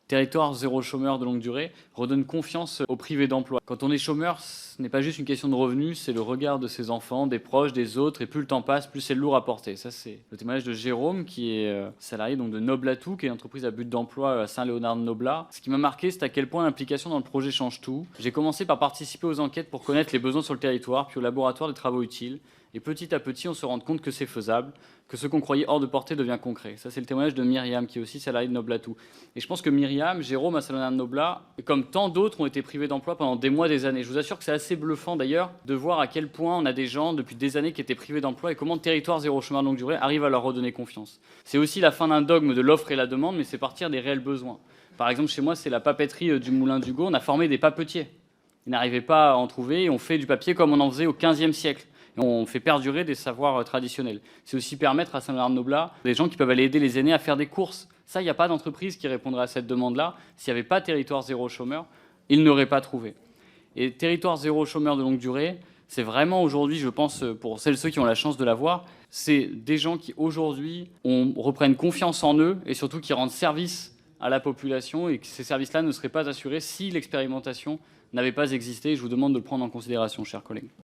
Territoire zéro chômeur de longue durée redonne confiance au privé d'emploi. Quand on est chômeur, ce n'est pas juste une question de revenus, c'est le regard de ses enfants, des proches, des autres, et plus le temps passe, plus c'est lourd à porter. Ça, c'est le témoignage de Jérôme, qui est salarié donc de Noblatou, qui est une entreprise à but d'emploi à Saint-Léonard-de-Noblat. Ce qui m'a marqué, c'est à quel point l'implication dans le projet change tout. J'ai commencé par participer aux enquêtes pour connaître les besoins sur le territoire, puis au laboratoire des travaux utiles. Et petit à petit, on se rend compte que c'est faisable, que ce qu'on croyait hors de portée devient concret. Ça, c'est le témoignage de Myriam, qui est aussi salariée de Noblatou. Et je pense que Myriam, Jérôme à Saint-Léonard-de-Noblat, comme tant d'autres, ont été privés d'emploi pendant des mois, des années. Je vous assure que c'est assez bluffant d'ailleurs de voir à quel point on a des gens depuis des années qui étaient privés d'emploi et comment le territoire zéro chômeur de longue durée arrive à leur redonner confiance. C'est aussi la fin d'un dogme de l'offre et la demande, mais c'est partir des réels besoins. Par exemple, chez moi, c'est la papeterie du Moulin d'Hugo. On a formé des papetiers. Ils n'arrivaient pas à en trouver et on fait du papier comme on en faisait au XVe siècle. Et on fait perdurer des savoirs traditionnels. C'est aussi permettre à Saint-Léonard-de-Noblat des gens qui peuvent aller aider les aînés à faire des courses. Ça, il n'y a pas d'entreprise qui répondrait à cette demande-là. S'il n'y avait pas territoire zéro chômeur, ils n'auraient pas trouvé. Et territoire zéro chômeur de longue durée, c'est vraiment aujourd'hui, je pense, pour celles et ceux qui ont la chance de l'avoir, c'est des gens qui aujourd'hui reprennent confiance en eux et surtout qui rendent service à la population et que ces services-là ne seraient pas assurés si l'expérimentation n'avait pas existé. Je vous demande de le prendre en considération, chers collègues.